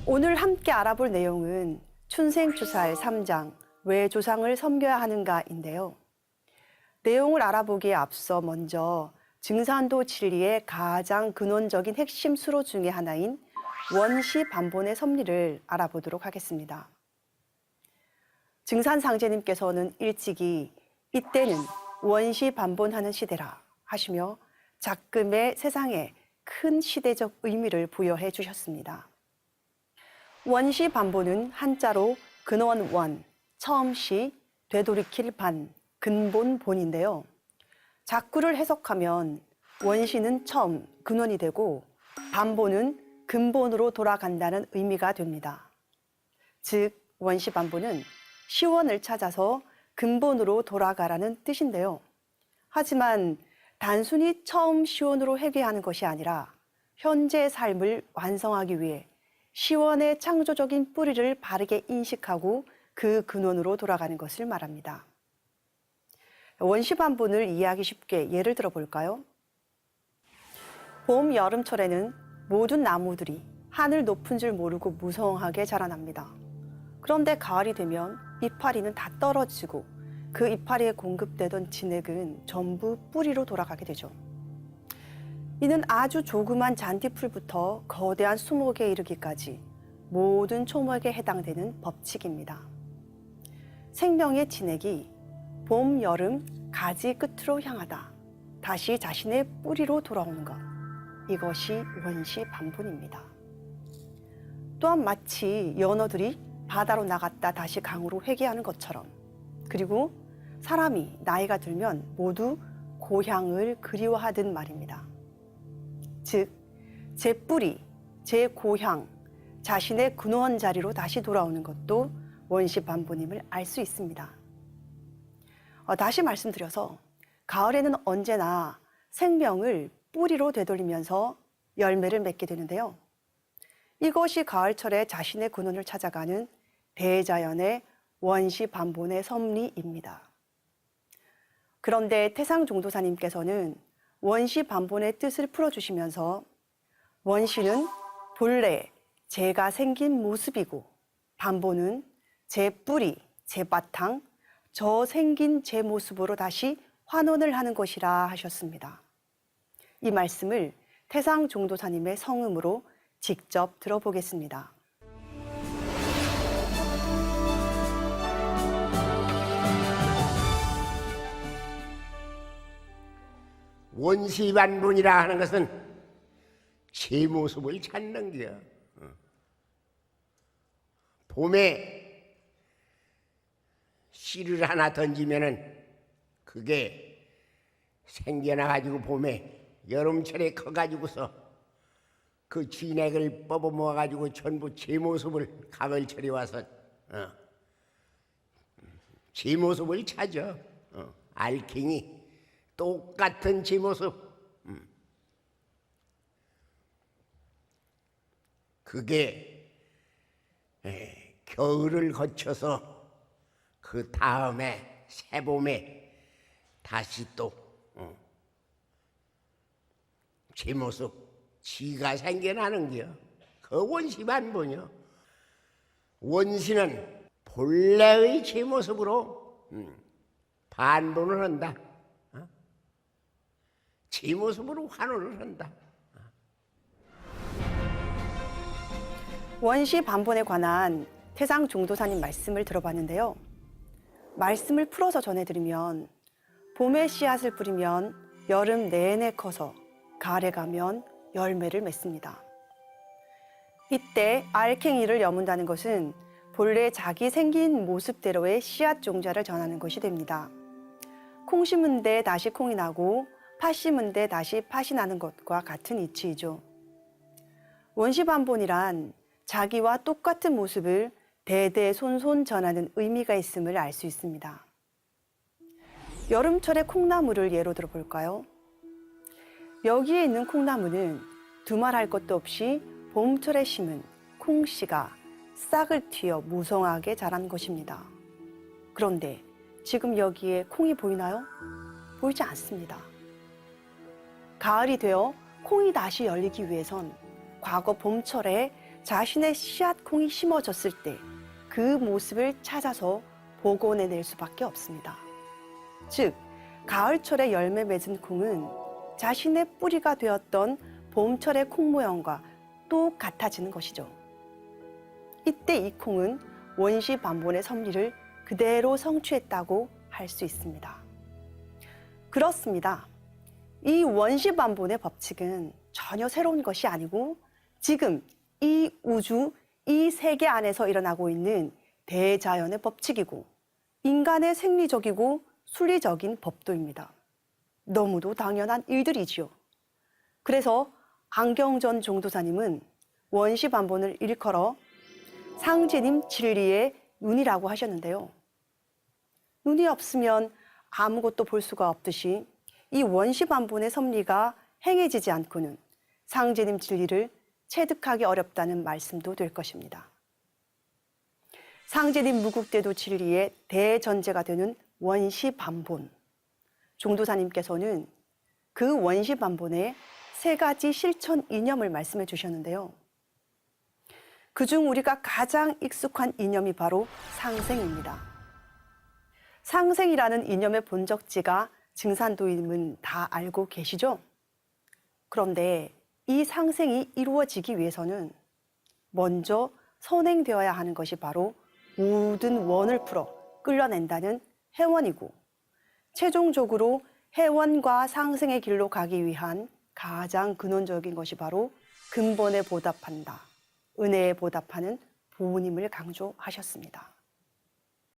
오늘 함께 알아볼 내용은 춘생추사의 3장 왜 조상을 섬겨야 하는가인데요. 내용을 알아보기에 앞서 먼저 증산도 진리의 가장 근원적인 핵심 수로 중의 하나인 원시반본의 섭리를 알아보도록 하겠습니다. 증산상제님께서는 일찍이 이때는 원시반본하는 시대라 하시며 작금의 세상에 큰 시대적 의미를 부여해 주셨습니다. 원시반본은 한자로 근원원, 처음시, 되돌이킬 반, 근본본인데요. 작구를 해석하면 원시는 처음, 근원이 되고 반본은 근본으로 돌아간다는 의미가 됩니다. 즉, 원시반본은 시원을 찾아서 근본으로 돌아가라는 뜻인데요. 하지만 단순히 처음 시원으로 회귀하는 것이 아니라 현재 삶을 완성하기 위해 시원의 창조적인 뿌리를 바르게 인식하고 그 근원으로 돌아가는 것을 말합니다. 원시반본을 이해하기 쉽게 예를 들어 볼까요? 봄, 여름철에는 모든 나무들이 하늘 높은 줄 모르고 무성하게 자라납니다. 그런데 가을이 되면 이파리는 다 떨어지고 그 이파리에 공급되던 진액은 전부 뿌리로 돌아가게 되죠. 이는 아주 조그만 잔디풀부터 거대한 수목에 이르기까지 모든 초목에 해당되는 법칙입니다. 생명의 진액이 봄, 여름, 가지 끝으로 향하다 다시 자신의 뿌리로 돌아오는 것, 이것이 원시반본입니다. 또한 마치 연어들이 바다로 나갔다 다시 강으로 회귀하는 것처럼, 그리고 사람이 나이가 들면 모두 고향을 그리워하듯 말입니다. 즉, 제 뿌리, 제 고향, 자신의 근원 자리로 다시 돌아오는 것도 원시반본임을 알 수 있습니다. 다시 말씀드려서 가을에는 언제나 생명을 뿌리로 되돌리면서 열매를 맺게 되는데요. 이것이 가을철에 자신의 근원을 찾아가는 대자연의 원시반본의 섭리입니다. 그런데 태상종도사님께서는 원시반본의 뜻을 풀어주시면서 원시는 본래 제가 생긴 모습이고 반본은 제 뿌리, 제 바탕, 저 생긴 제 모습으로 다시 환원을 하는 것이라 하셨습니다. 이 말씀을 태상종도사님의 성음으로 직접 들어보겠습니다. 원시반본이라 하는 것은 제 모습을 찾는 거야. 봄에 씨를 하나 던지면은 그게 생겨나가지고 봄에 여름철에 커가지고서 그 진액을 뽑아 모아가지고 전부 제 모습을 가을철에 와서 제 모습을 찾아. 알갱이 똑같은 제 모습. 그게 겨울을 거쳐서 그 다음에 새봄에 다시 또 제 모습, 지가 생겨나는 게요. 그 원시반본이요. 원시는 본래의 제 모습으로 반본을 한다. 제 모습으로 환원을 한다. 원시반본에 관한 태상종도사님 말씀을 들어봤는데요. 말씀을 풀어서 전해드리면 봄에 씨앗을 뿌리면 여름 내내 커서 가을에 가면 열매를 맺습니다. 이때 알갱이를 여문다는 것은 본래 자기 생긴 모습대로의 씨앗 종자를 전하는 것이 됩니다. 콩 심은 데 다시 콩이 나고 팥 심은 데 다시 팥이 나는 것과 같은 이치이죠. 원시반본이란 자기와 똑같은 모습을 대대손손 전하는 의미가 있음을 알 수 있습니다. 여름철의 콩나물을 예로 들어볼까요? 여기에 있는 콩나물은 두말할 것도 없이 봄철에 심은 콩씨가 싹을 틔어 무성하게 자란 것입니다. 그런데 지금 여기에 콩이 보이나요? 보이지 않습니다. 가을이 되어 콩이 다시 열리기 위해선 과거 봄철에 자신의 씨앗콩이 심어졌을 때 그 모습을 찾아서 복원해낼 수밖에 없습니다. 즉, 가을철에 열매 맺은 콩은 자신의 뿌리가 되었던 봄철의 콩 모양과 똑같아지는 것이죠. 이때 이 콩은 원시반본의 섭리를 그대로 성취했다고 할 수 있습니다. 그렇습니다. 이 원시반본의 법칙은 전혀 새로운 것이 아니고 지금 이 우주, 이 세계 안에서 일어나고 있는 대자연의 법칙이고 인간의 생리적이고 순리적인 법도입니다. 너무도 당연한 일들이지요. 그래서 안경전 종도사님은 원시반본을 일컬어 상제님 진리의 눈이라고 하셨는데요. 눈이 없으면 아무것도 볼 수가 없듯이 이 원시반본의 섭리가 행해지지 않고는 상제님 진리를 체득하기 어렵다는 말씀도 될 것입니다. 상제님 무국대도 진리의 대전제가 되는 원시반본. 종도사님께서는 그 원시반본의 세 가지 실천 이념을 말씀해 주셨는데요. 그중 우리가 가장 익숙한 이념이 바로 상생입니다. 상생이라는 이념의 본적지가 증산도임은 다 알고 계시죠? 그런데 이 상생이 이루어지기 위해서는 먼저 선행되어야 하는 것이 바로 모든 원을 풀어 끌어낸다는 해원이고 최종적으로 해원과 상생의 길로 가기 위한 가장 근원적인 것이 바로 근본에 보답한다, 은혜에 보답하는 보훈임을 강조하셨습니다.